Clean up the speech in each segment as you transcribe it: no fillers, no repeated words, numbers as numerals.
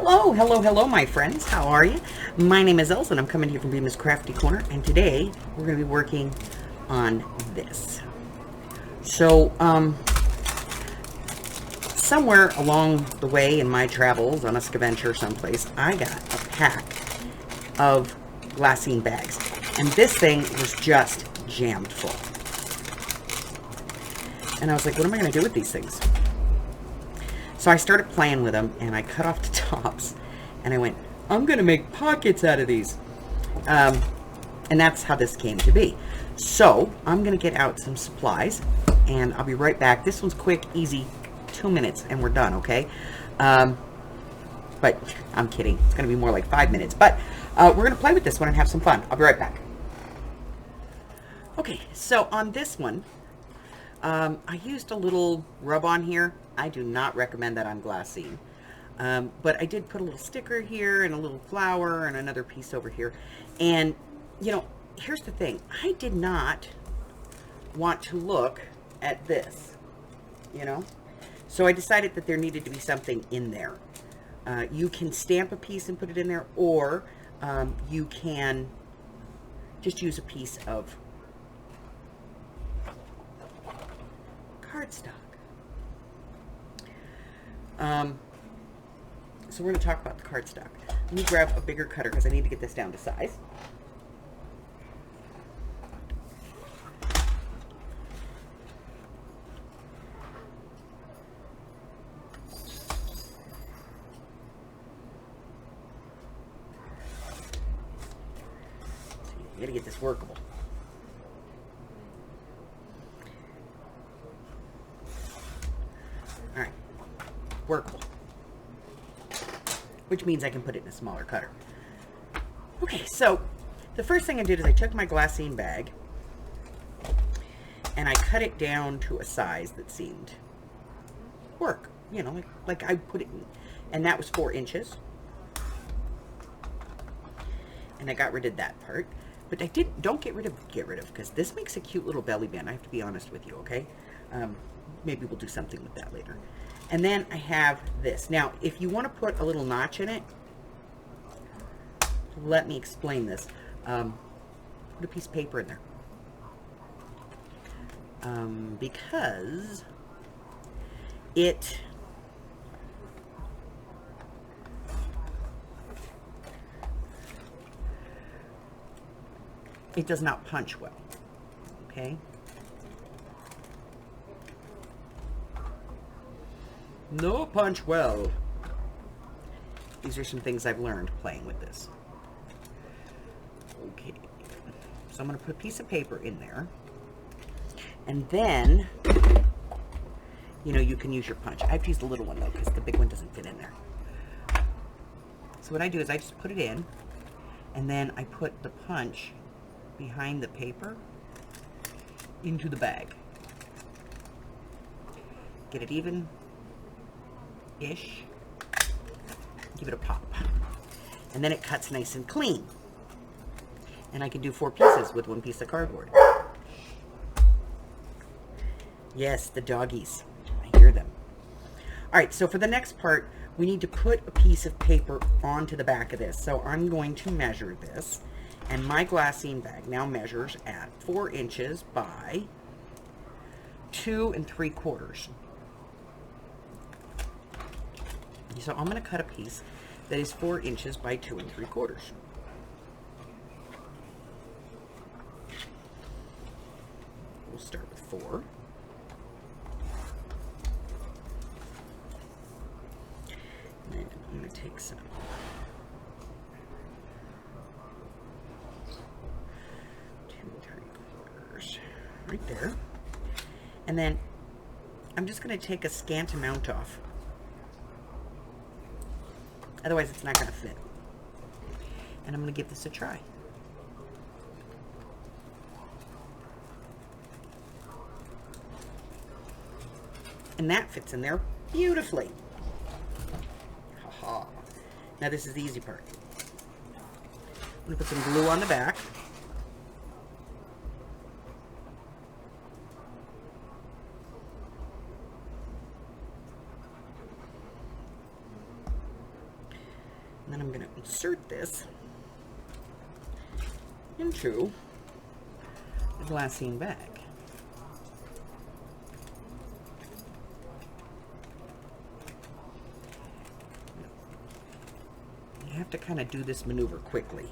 Hello, hello, hello, my friends. How are you? My name is Elsa, and I'm coming here from Bemis Crafty Corner, and today we're going to be working on this. So, somewhere along the way in my travels on a scavenger someplace, I got a pack of glassine bags, and this thing was just jammed full. And I was like, what am I going to do with these things? So I started playing with them, and I cut off the tops, and I went, I'm going to make pockets out of these. And that's how this came to be. So I'm going to get out some supplies, and I'll be right back. This one's quick, easy, 2 minutes, and we're done, okay? But I'm kidding. It's going to be more like 5 minutes. But we're going to play with this one and have some fun. I'll be right back. Okay, so on this one, I used a little rub-on here. I do not recommend that on glassine. But I did put a little sticker here and a little flower and another piece over here. And, you know, here's the thing. I did not want to look at this, you know. So I decided that there needed to be something in there. You can stamp a piece and put it in there, or you can just use a piece of cardstock. So we're going to talk about the cardstock. Let me grab a bigger cutter because I need to get this down to size. I gotta get this workable. All right, workable. Which means I can put it in a smaller cutter. Okay, so the first thing I did is I took my glassine bag and I cut it down to a size that seemed work. You know, like I put it in, and that was 4 inches. And I got rid of that part. But I don't get rid of, because this makes a cute little belly band. I have to be honest with you, okay? Maybe we'll do something with that later. And then I have this. Now, if you want to put a little notch in it, let me explain this. Put a piece of paper in there. Because it does not punch well, okay? No punch well. These are some things I've learned playing with this. Okay, so I'm going to put a piece of paper in there, and then, you know, you can use your punch. I have to use the little one though, because the big one doesn't fit in there. So what I do is I just put it in, and then I put the punch behind the paper into the bag. Get it even-ish. Give it a pop. And then it cuts nice and clean. And I can do 4 pieces with 1 piece of cardboard. Yes, the doggies. I hear them. Alright, so for the next part, we need to put a piece of paper onto the back of this. So I'm going to measure this. And my glassine bag now measures at 4 inches by 2 3/4. So I'm going to cut a piece that is 4 inches by 2 3/4. We'll start with 4. And then I'm going to take some right there, and then I'm just going to take a scant amount off, otherwise it's not going to fit, and I'm going to give this a try. And that fits in there beautifully. Ha-ha. Now this is the easy part. I'm going to put some glue on the back. And then I'm going to insert this into the glassine bag. You have to kind of do this maneuver quickly.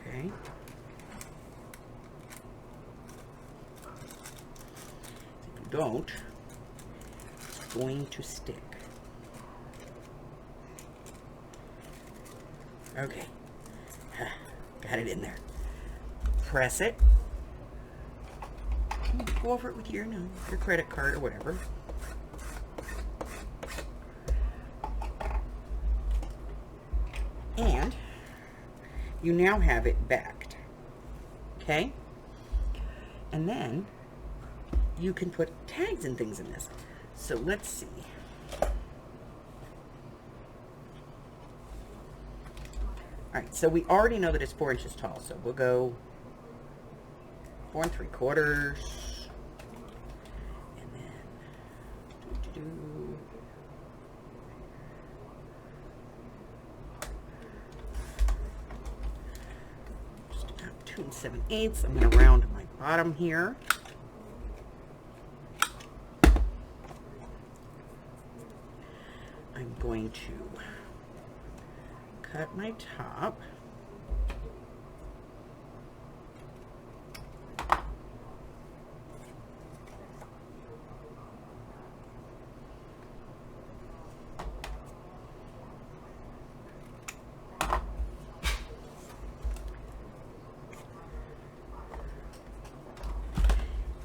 Okay. If you don't, it's going to stick. Okay. Got it in there. Press it. Go over it with your credit card or whatever. And you now have it backed. Okay? And then you can put tags and things in this. So let's see. Alright, so we already know that it's 4 inches tall, so we'll go 4 3/4. And then just about 2 7/8. I'm going to round my bottom here. I'm going to cut my top.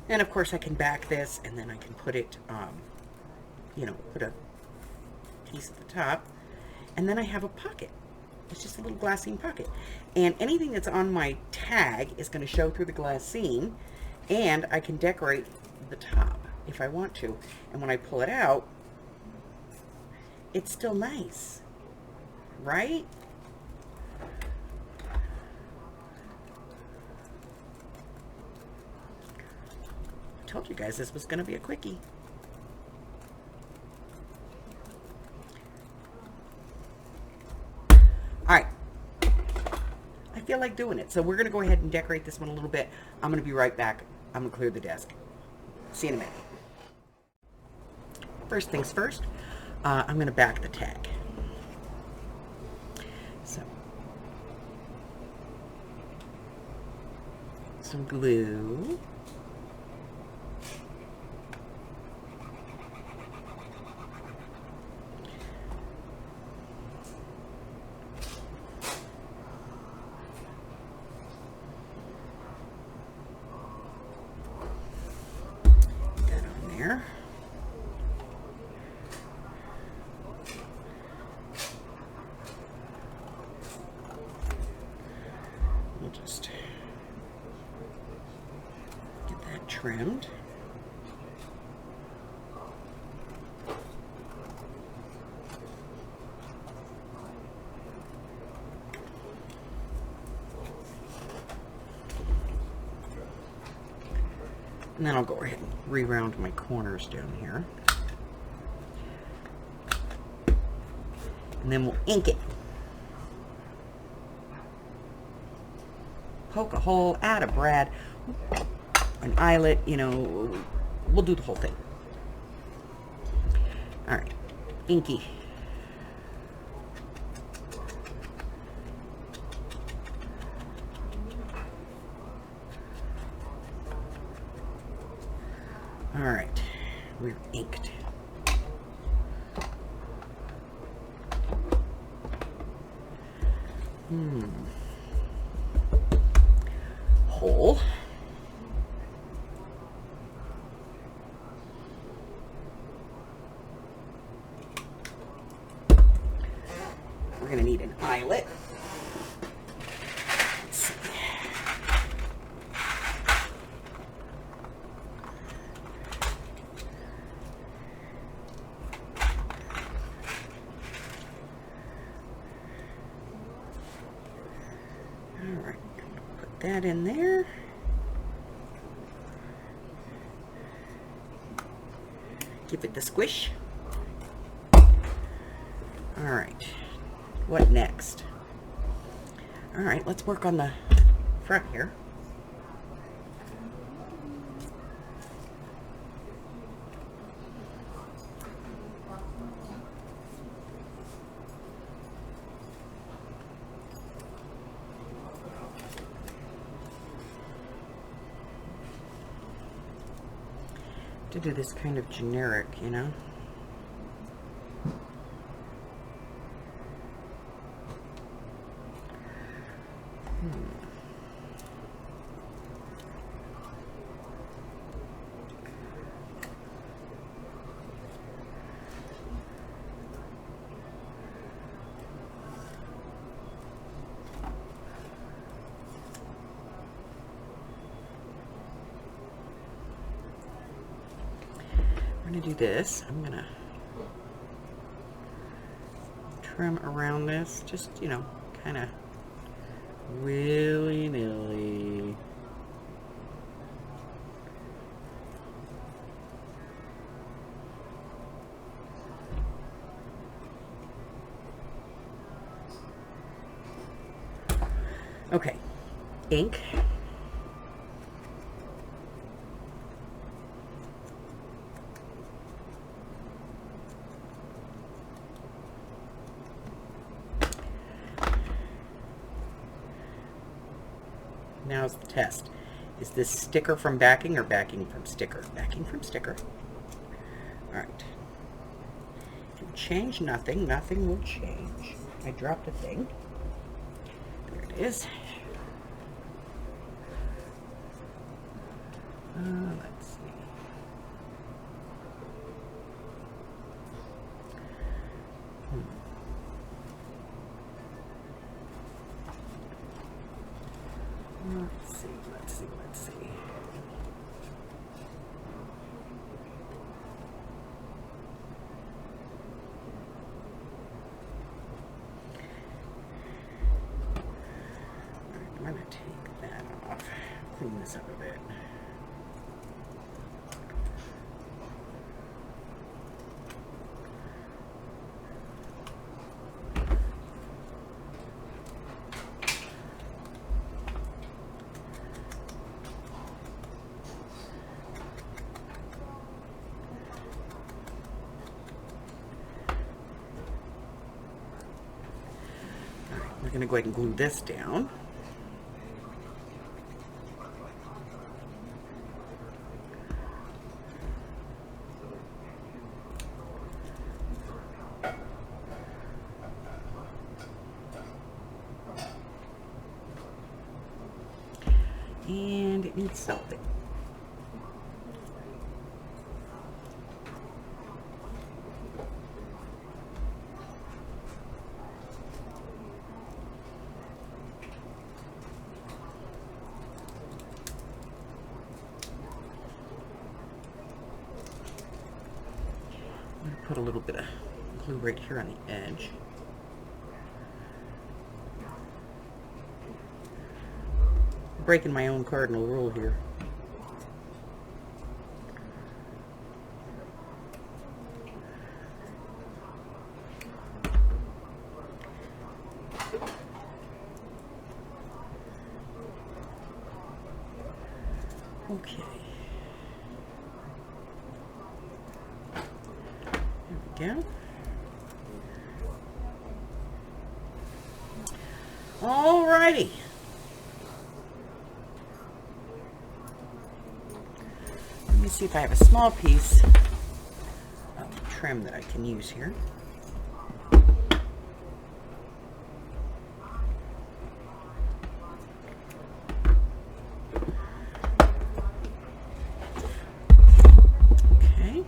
And of course I can back this, and then I can put it, you know, put a piece at the top, and then I have a pocket. It's just a little glassine pocket, and anything that's on my tag is going to show through the glassine, and I can decorate the top if I want to. And when I pull it out, it's still nice, right? I told you guys this was going to be a quickie. Alright, I feel like doing it, so we're going to go ahead and decorate this one a little bit. I'm going to be right back. I'm going to clear the desk. See you in a minute. First things first, I'm going to back the tag. So, some glue. We'll just get that trimmed. And then I'll go ahead and re-round my corners down here. And then we'll ink it. Poke a hole, add a brad, an eyelet, you know, we'll do the whole thing. All right, inky. All right, we're inked. Hole. We're going to need an eyelet. Let's see. All right, put that in there. Give it the squish. All All right, what next? All right, let's work on the front here. To do this kind of generic, you know. I'm going to do this. I'm going to trim around this, just, you know, kind of willy-nilly. Okay, ink. Now's the test. Is this sticker from backing or backing from sticker? Backing from sticker. All right. If you change nothing, nothing will change. I dropped a thing. There it is. Let's see. Let's see. I'm going to take that off, clean this up a bit. We're going to go ahead and glue this down. And it needs something. I'm going to put a little bit of glue right here on the edge. Breaking my own cardinal rule here. Okay. There we go. Alrighty. Let me see if I have a small piece of trim that I can use here. Okay.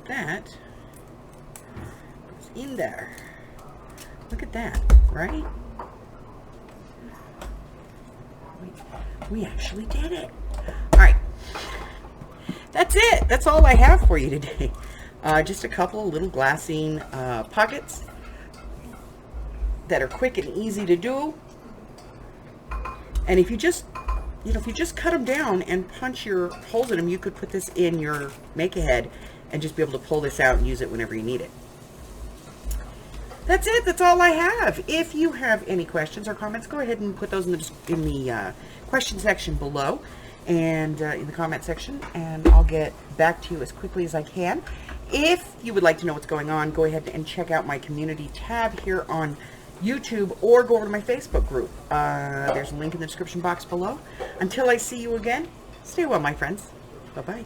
That goes in there. Look at that, right? We actually did it. All right. That's it. That's all I have for you today. Just a couple of little glassine pockets that are quick and easy to do. And if you just, if you just cut them down and punch your holes in them, you could put this in your make-ahead and just be able to pull this out and use it whenever you need it. That's it. That's all I have. If you have any questions or comments, go ahead and put those in the question section below and in the comment section, and I'll get back to you as quickly as I can. If you would like to know what's going on, go ahead and check out my community tab here on YouTube, or go over to my Facebook group. There's a link in the description box below. Until I see you again, stay well, my friends. Bye-bye.